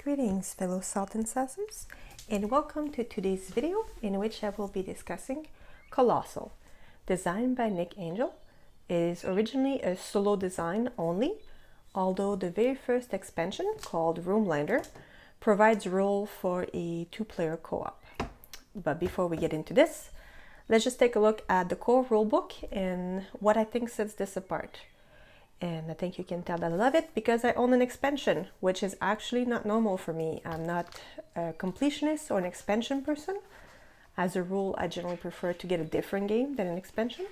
Greetings fellow salt and sassers, and welcome to today's video in which I will be discussing Colostle, designed by Nick Angel. It is originally a solo design only, although the very first expansion, called Roomlander, provides role for a two-player co-op. But before we get into this, let's just take a look at the core rulebook and what I think sets this apart. And I think you can tell that I love it because I own an expansion, which is actually not normal for me. I'm not a completionist or an expansion person. As a rule, I generally prefer to get a different game than an expansion.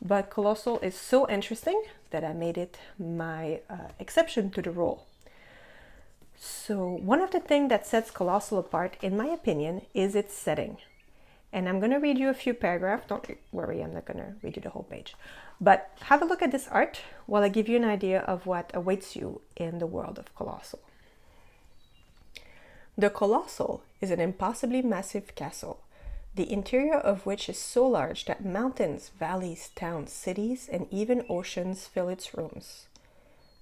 But Colostle is so interesting that I made it my exception to the rule. So one of the things that sets Colostle apart, in my opinion, is its setting. And I'm going to read you a few paragraphs. Don't worry, I'm not going to read you the whole page. But have a look at this art while I give you an idea of what awaits you in the world of Colostle. The Colostle is an impossibly massive castle, the interior of which is so large that mountains, valleys, towns, cities, and even oceans fill its rooms.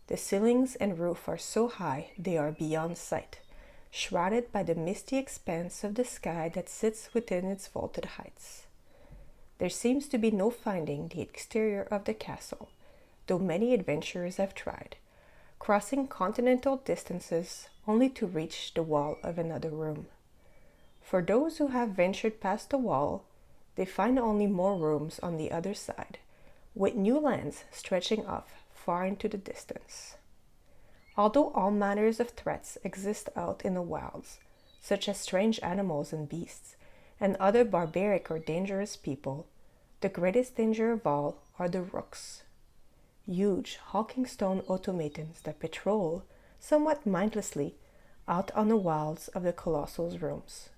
The ceilings and roof are so high they are beyond sight, shrouded by the misty expanse of the sky that sits within its vaulted heights. There seems to be no finding the exterior of the castle, though many adventurers have tried, crossing continental distances only to reach the wall of another room. For those who have ventured past the wall, they find only more rooms on the other side, with new lands stretching off far into the distance. Although all manners of threats exist out in the wilds, such as strange animals and beasts, and other barbaric or dangerous people, the greatest danger of all are the Rooks, huge hulking stone automatons that patrol, somewhat mindlessly, out on the wilds of the Colossle's rooms.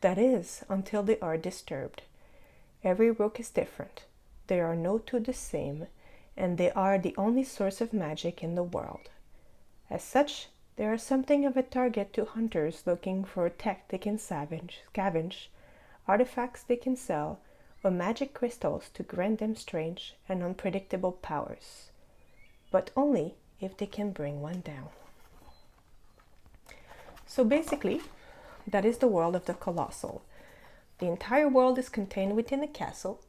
That is, until they are disturbed. Every Rook is different, there are no two the same, and they are the only source of magic in the world. As such, they are something of a target to hunters looking for tech they can scavenge, artifacts they can sell, or magic crystals to grant them strange and unpredictable powers. But only if they can bring one down. So basically, that is the world of the Colostle. The entire world is contained within a castle,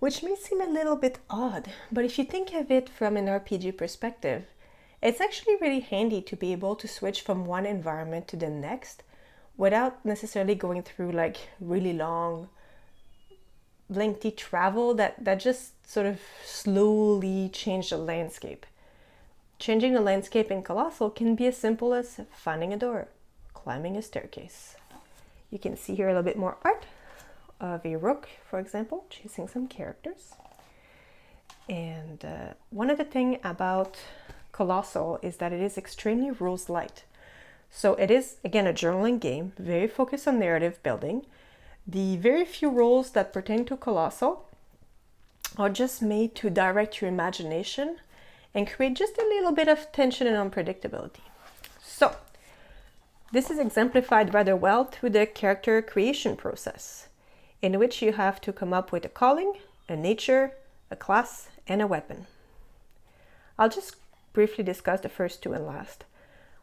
which may seem a little bit odd, but if you think of it from an RPG perspective, it's actually really handy to be able to switch from one environment to the next without necessarily going through like really long, lengthy travel that just sort of slowly change the landscape. Changing the landscape in Colostle can be as simple as finding a door, climbing a staircase. You can see here a little bit more art of a Rook, for example, chasing some characters. And one of the things about Colostle is that it is extremely rules light. So it is, again, a journaling game, very focused on narrative building. The very few rules that pertain to Colostle are just made to direct your imagination and create just a little bit of tension and unpredictability. So this is exemplified rather well through the character creation process, in which you have to come up with a calling, a nature, a class, and a weapon. I'll just briefly discuss the first two and last.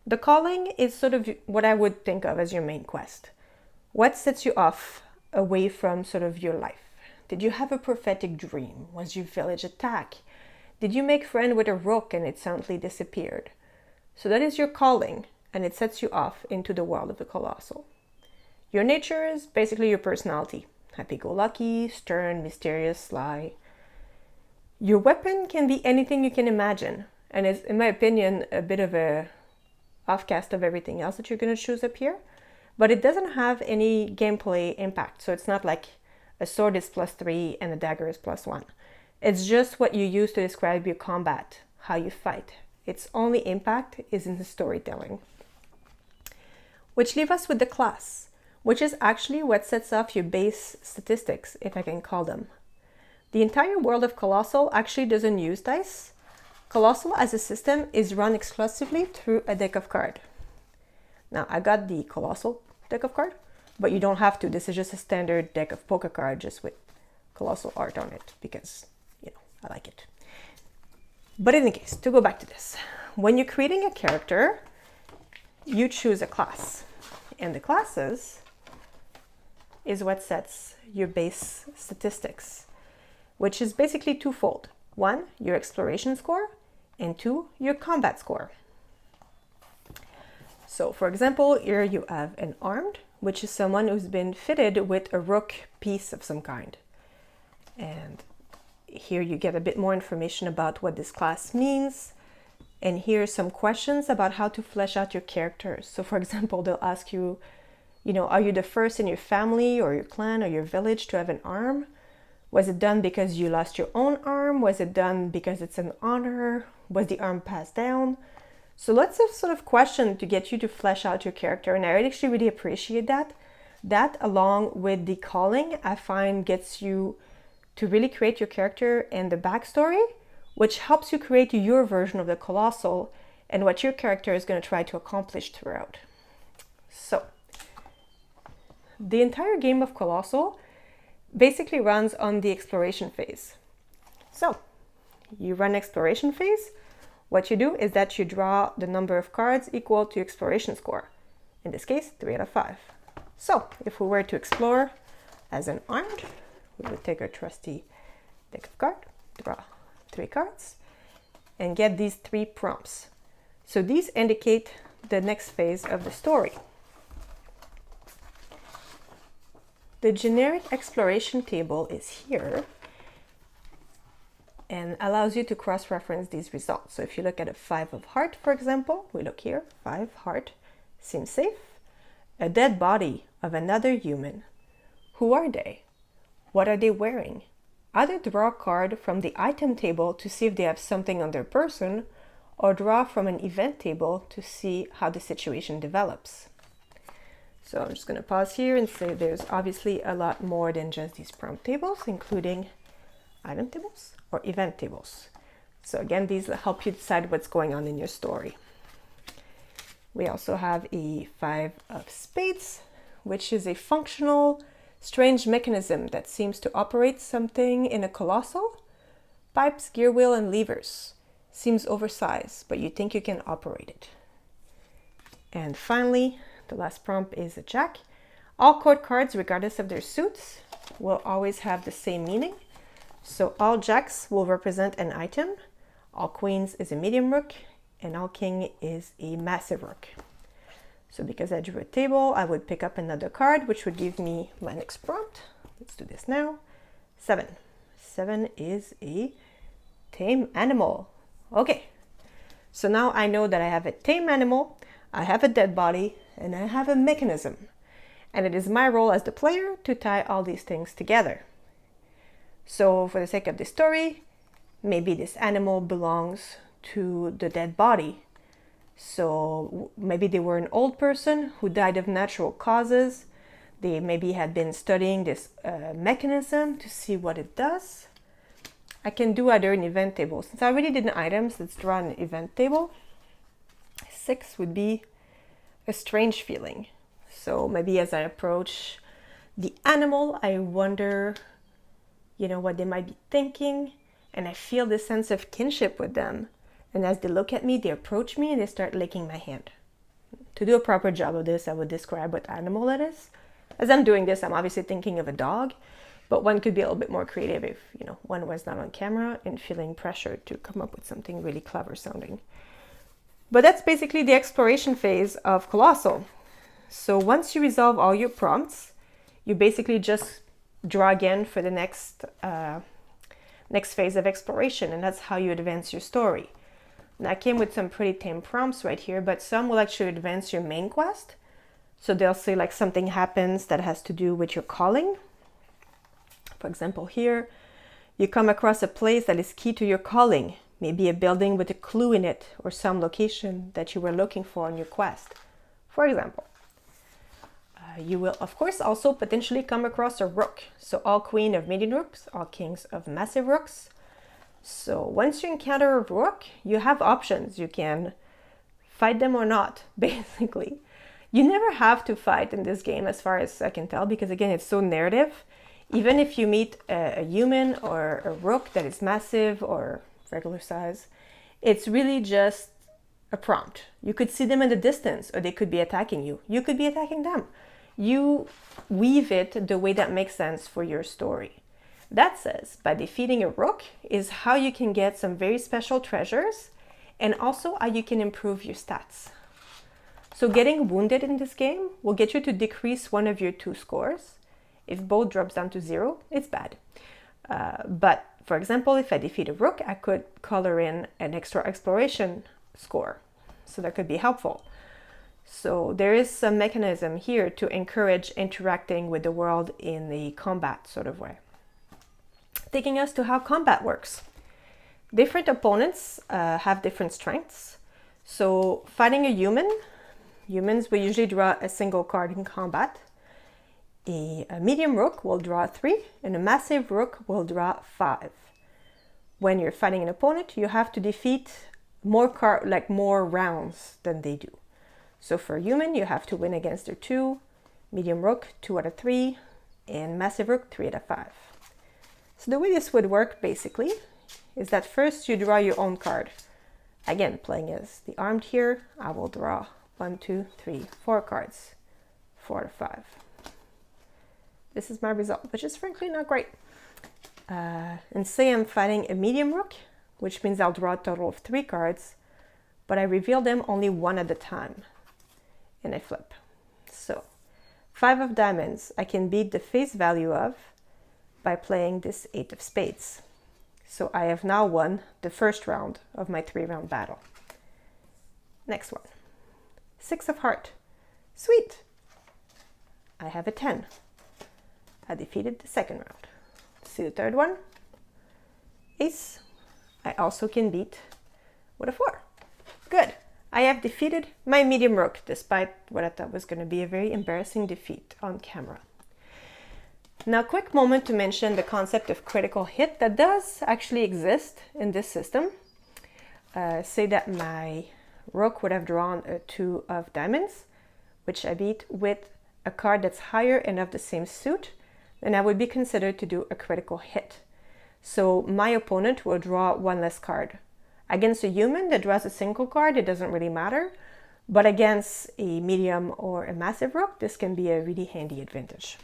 The calling is sort of what I would think of as your main quest. What sets you off away from sort of your life? Did you have a prophetic dream? Was your village attacked? Did you make friend with a Rook and it suddenly disappeared? So that is your calling, and it sets you off into the world of the Colostle. Your nature is basically your personality. Happy-go-lucky, stern, mysterious, sly. Your weapon can be anything you can imagine, and is, in my opinion, a bit of a offcast of everything else that you're going to choose up here. But it doesn't have any gameplay impact, so it's not like a sword is +3 and a dagger is +1. It's just what you use to describe your combat, how you fight. Its only impact is in the storytelling. Which leaves us with the class, which is actually what sets off your base statistics, if I can call them. The entire world of Colostle actually doesn't use dice. Colostle as a system is run exclusively through a deck of cards. Now, I got the Colossal deck of cards, but you don't have to. This is just a standard deck of poker cards just with Colossal art on it because, I like it. But in any case, to go back to this, when you're creating a character, you choose a class. And the classes is what sets your base statistics, which is basically twofold. One, your exploration score, and two, your combat score. So for example, here you have an armed, which is someone who's been fitted with a rook piece of some kind. And here you get a bit more information about what this class means. And here are some questions about how to flesh out your characters. So for example, they'll ask you, are you the first in your family or your clan or your village to have an arm? Was it done because you lost your own arm? Was it done because it's an honor? Was the arm passed down? So lots of sort of questions to get you to flesh out your character. And I actually really appreciate that. That, along with the calling, I find gets you to really create your character and the backstory, which helps you create your version of the Colossal and what your character is going to try to accomplish throughout. So, the entire game of Colossal basically runs on the exploration phase. So, you run exploration phase. What you do is that you draw the number of cards equal to your exploration score. In this case, 3 out of 5. So, if we were to explore as an armed, we would take our trusty deck of cards, draw 3 cards, and get these 3 prompts. So these indicate the next phase of the story. The generic exploration table is here and allows you to cross-reference these results. So if you look at a 5 of heart, for example, we look here, 5 heart, seems safe. A dead body of another human. Who are they? What are they wearing? Either draw a card from the item table to see if they have something on their person, or draw from an event table to see how the situation develops. So I'm just going to pause here and say there's obviously a lot more than just these prompt tables, including item tables or event tables. So again, these will help you decide what's going on in your story. We also have a 5 of spades, which is a functional strange mechanism that seems to operate something in a colossal. Pipes, gear wheel, and levers. Seems oversized, but you think you can operate it. And finally, the last prompt is a jack. All court cards, regardless of their suits, will always have the same meaning. So all jacks will represent an item. All queens is a medium rook, and all king is a massive rook. So because I drew a table, I would pick up another card, which would give me my next prompt. Let's do this now. 7. 7 is a tame animal. Okay, so now I know that I have a tame animal, I have a dead body, and I have a mechanism. And it is my role as the player to tie all these things together. So for the sake of this story, maybe this animal belongs to the dead body. So maybe they were an old person who died of natural causes. They maybe had been studying this mechanism to see what it does. I can do either an event table. Since I already did an items, let's draw an event table. 6 would be a strange feeling. So maybe as I approach the animal, I wonder, what they might be thinking. And I feel this sense of kinship with them. And as they look at me, they approach me and they start licking my hand. To do a proper job of this, I would describe what animal it is. As I'm doing this, I'm obviously thinking of a dog, but one could be a little bit more creative if, one was not on camera and feeling pressured to come up with something really clever sounding. But that's basically the exploration phase of Colossal. So once you resolve all your prompts, you basically just draw again for the next phase of exploration, and that's how you advance your story. That came with some pretty tame prompts right here, but some will actually advance your main quest. So they'll say like something happens that has to do with your calling. For example, here, you come across a place that is key to your calling, maybe a building with a clue in it or some location that you were looking for on your quest. For example, you will of course also potentially come across a rook. So all queen of medium rooks, all kings of massive rooks. So once you encounter a rook, you have options. You can fight them or not, basically. You never have to fight in this game as far as I can tell, because again, it's so narrative. Even if you meet a human or a rook that is massive or regular size, it's really just a prompt. You could see them in the distance, or they could be attacking you. You could be attacking them. You weave it the way that makes sense for your story. That says, by defeating a rook is how you can get some very special treasures, and also how you can improve your stats. So getting wounded in this game will get you to decrease one of your 2 scores. If both drops down to 0, it's bad. But for example, if I defeat a rook, I could color in an extra exploration score. So that could be helpful. So there is some mechanism here to encourage interacting with the world in a combat sort of way. Taking us to how combat works. Different opponents have different strengths. So fighting a human, humans will usually draw a single card in combat. A medium rook will draw 3, and a massive rook will draw 5. When you're fighting an opponent, you have to defeat more rounds than they do. So for a human, you have to win against their 2, medium rook 2 out of 3, and massive rook 3 out of 5. So the way this would work basically is that first you draw your own card. Again, playing as the armed here, I will draw 1, 2, 3, 4 cards, 4 out of 5. This is my result, which is frankly not great. And say I'm fighting a medium rook, which means I'll draw a total of 3 cards, but I reveal them only 1 at a time, and I flip. So 5 of diamonds I can beat the face value of by playing this 8 of spades. So I have now won the first round of my 3-round battle. Next one, 6 of heart. Sweet! I have a 10. I defeated the second round. See the third one? Ace. I also can beat with a 4. Good. I have defeated my medium rook, despite what I thought was going to be a very embarrassing defeat on camera. Now, quick moment to mention the concept of critical hit that does actually exist in this system. Say that my rook would have drawn a 2 of diamonds, which I beat with a card that's higher and of the same suit, then I would be considered to do a critical hit. So my opponent will draw 1 less card. Against a human that draws a single card, it doesn't really matter. But against a medium or a massive rook, this can be a really handy advantage.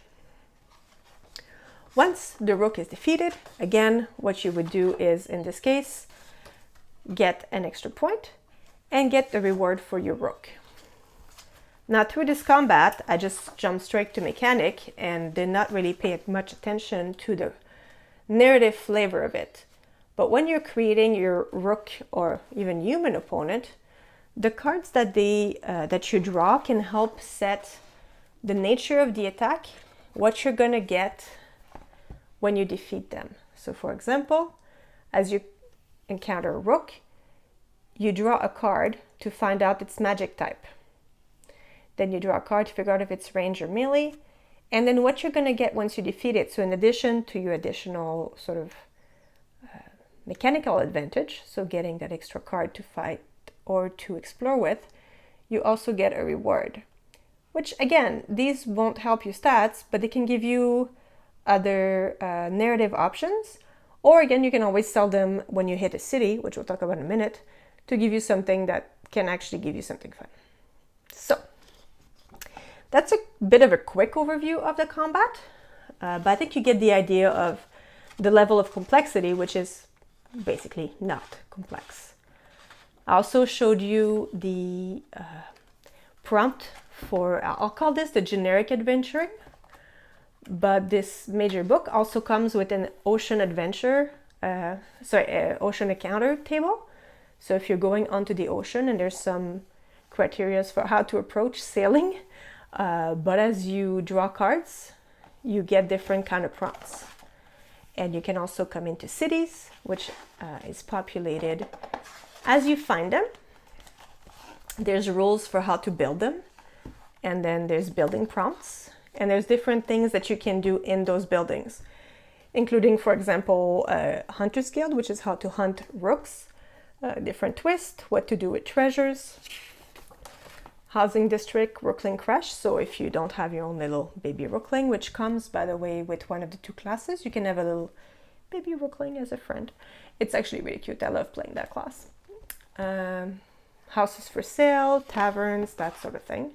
Once the rook is defeated, again, what you would do is, in this case, get an extra point and get the reward for your rook. Now, through this combat, I just jumped straight to mechanic and did not really pay much attention to the narrative flavor of it. But when you're creating your rook or even human opponent, the cards that you draw can help set the nature of the attack, what you're going to get when you defeat them. So for example, as you encounter a rook, you draw a card to find out its magic type. Then you draw a card to figure out if it's range or melee, and then what you're going to get once you defeat it. So in addition to your additional sort of mechanical advantage, so getting that extra card to fight or to explore with, you also get a reward. Which again, these won't help your stats, but they can give you other narrative options. Or again, you can always sell them when you hit a city, which we'll talk about in a minute, to give you something that can actually give you something fun. So that's a bit of a quick overview of the combat, but I think you get the idea of the level of complexity, which is basically not complex. I also showed you the prompt for, I'll call this the generic adventuring, but this major book also comes with an ocean adventure, ocean encounter table. So if you're going onto the ocean and there's some criteria for how to approach sailing, but as you draw cards, you get different kind of prompts. And you can also come into cities, which is populated as you find them. There's rules for how to build them. And then there's building prompts. And there's different things that you can do in those buildings, including, for example, Hunter's Guild, which is how to hunt rooks, different twist, what to do with treasures, housing district, rookling crush. So if you don't have your own little baby rookling, which comes, by the way, with one of the 2 classes, you can have a little baby rookling as a friend. It's actually really cute. I love playing that class. houses for sale, taverns, that sort of thing.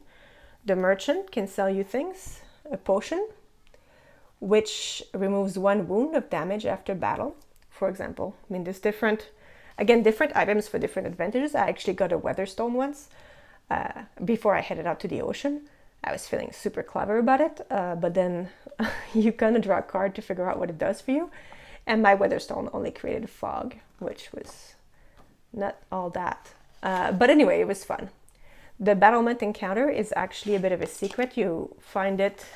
The merchant can sell you things, a potion, which removes 1 wound of damage after battle, for example. I mean, there's different items for different advantages. I actually got a Weatherstone once before I headed out to the ocean. I was feeling super clever about it, but then you kind of draw a card to figure out what it does for you. And my Weatherstone only created fog, which was not all that. But anyway, it was fun. The battlement encounter is actually a bit of a secret. You find it,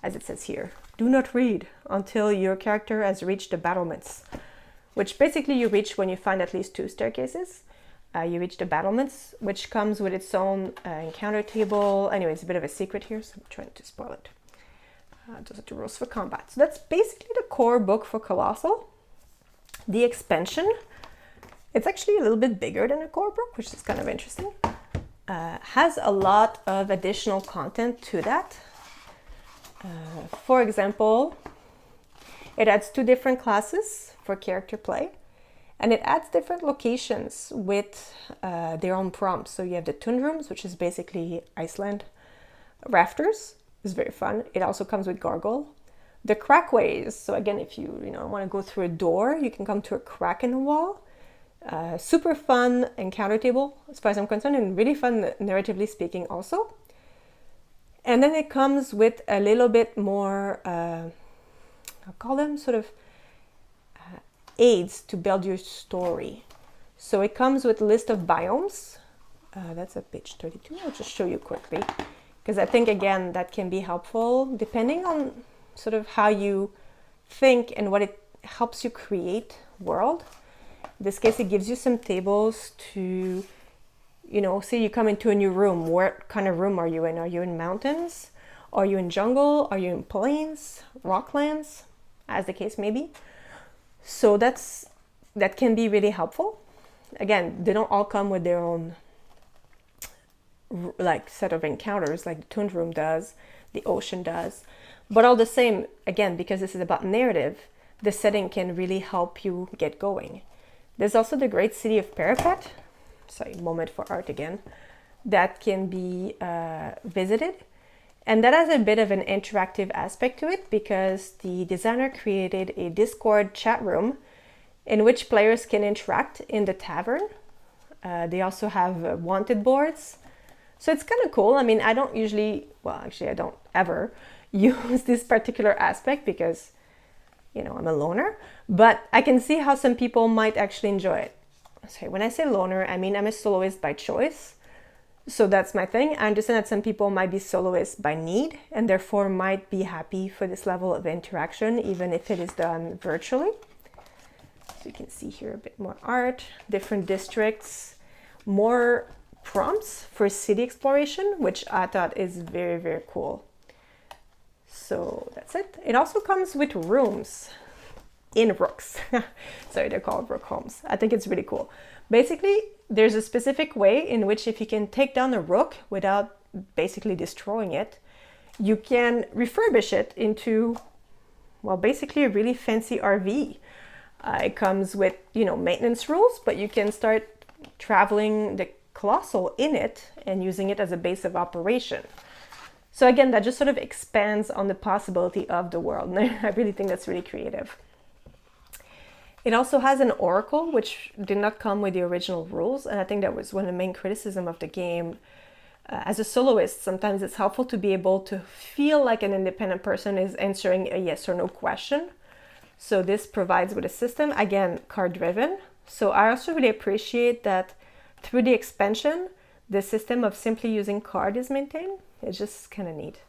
as it says here, do not read until your character has reached the battlements, which basically you reach when you find at least 2 staircases. You reach the battlements, which comes with its own encounter table. Anyway, it's a bit of a secret here, so I'm trying to spoil it. Those are the rules for combat. So that's basically the core book for Colossal. The expansion, it's actually a little bit bigger than the core book, which is kind of interesting. Has a lot of additional content to that. For example, it adds 2 different classes for character play, and it adds different locations with their own prompts. So you have the Tund Rooms, which is basically Iceland. Rafters is very fun. It also comes with Gargoyle. The Crackways, so again, if you want to go through a door, you can come to a crack in the wall. Super fun encounter table, as far as I'm concerned, and really fun narratively speaking also. And then it comes with a little bit more, I'll call them sort of aids to build your story. So it comes with a list of biomes. That's at page 32. I'll just show you quickly, because I think, again, that can be helpful depending on sort of how you think and what it helps you create world. In this case, it gives you some tables to, say you come into a new room. What kind of room are you in? Are you in mountains? Are you in jungle? Are you in plains, rocklands, as the case may be? So that can be really helpful. Again, they don't all come with their own set of encounters like the Tund Room does, the ocean does. But all the same, again, because this is about narrative, the setting can really help you get going. There's also the great city of Parapet, sorry, moment for art again, that can be visited. And that has a bit of an interactive aspect to it, because the designer created a Discord chat room in which players can interact in the tavern. They also have wanted boards. So it's kind of cool. I mean, I don't usually, well, actually, I don't ever use this particular aspect because, I'm a loner. But I can see how some people might actually enjoy it. Sorry, when I say loner, I mean I'm a soloist by choice. So that's my thing. I understand that some people might be soloists by need and therefore might be happy for this level of interaction, even if it is done virtually. So you can see here a bit more art, different districts, more prompts for city exploration, which I thought is very, very cool. So that's it. It also comes with rooms in Rooks. Sorry, they're called Rook homes. I think it's really cool. Basically, there's a specific way in which if you can take down a Rook without basically destroying it, you can refurbish it into, well, basically a really fancy RV. It comes with, maintenance rules, but you can start traveling the Colossal in it and using it as a base of operation. So again, that just sort of expands on the possibility of the world. And I really think that's really creative. It also has an oracle, which did not come with the original rules. And I think that was one of the main criticism of the game. As a soloist, sometimes it's helpful to be able to feel like an independent person is answering a yes or no question. So this provides with a system, again, card driven. So I also really appreciate that through the expansion, the system of simply using card is maintained. It's just kind of neat.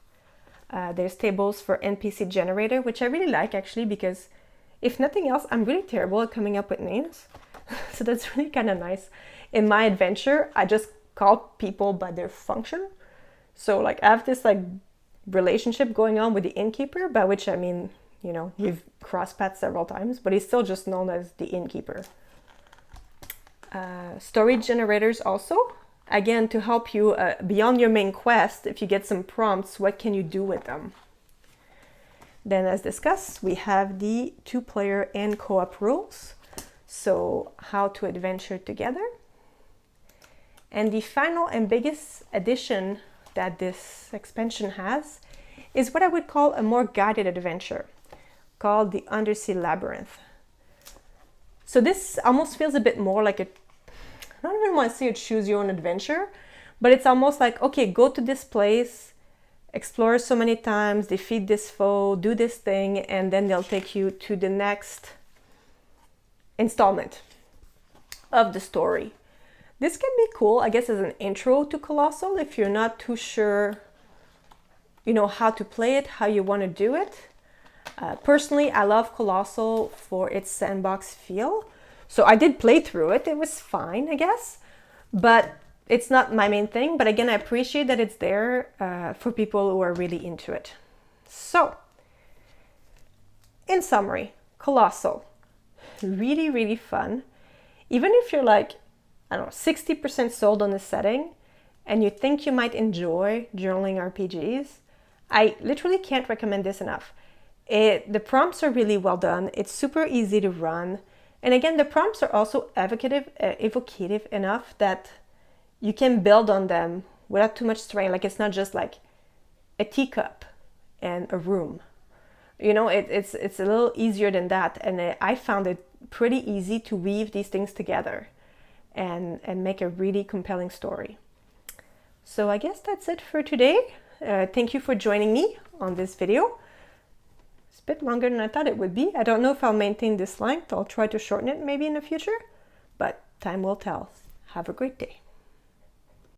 There's tables for NPC generator, which I really like actually, because if nothing else, I'm really terrible at coming up with names. So that's really kind of nice. In my adventure, I just call people by their function. So I have this relationship going on with the innkeeper, by which I mean, we've crossed paths several times, but he's still just known as the innkeeper. Story generators also. Again, to help you beyond your main quest, if you get some prompts, what can you do with them? Then, as discussed, we have the 2-player and co-op rules. So, how to adventure together. And the final and biggest addition that this expansion has is what I would call a more guided adventure called the Undersea Labyrinth. So this almost feels a bit more like a, I don't even want to say a choose your own adventure, but it's almost like, okay, go to this place, explore so many times, defeat this foe, do this thing, and then they'll take you to the next installment of the story. This can be cool, I guess, as an intro to Colossal if you're not too sure, how to play it, how you want to do it. Personally, I love Colossal for its sandbox feel. So I did play through it. It was fine, I guess. But it's not my main thing. But again, I appreciate that it's there for people who are really into it. So, in summary, Colossal. Really, really fun. Even if you're like, 60% sold on the setting and you think you might enjoy journaling RPGs, I literally can't recommend this enough. The prompts are really well done. It's super easy to run. And again, the prompts are also evocative enough that you can build on them without too much strain. Like it's not just like a teacup and a room. It's a little easier than that. And I found it pretty easy to weave these things together and make a really compelling story. So I guess that's it for today. Thank you for joining me on this video. It's a bit longer than I thought it would be. I don't know if I'll maintain this length. I'll try to shorten it maybe in the future, but time will tell. Have a great day.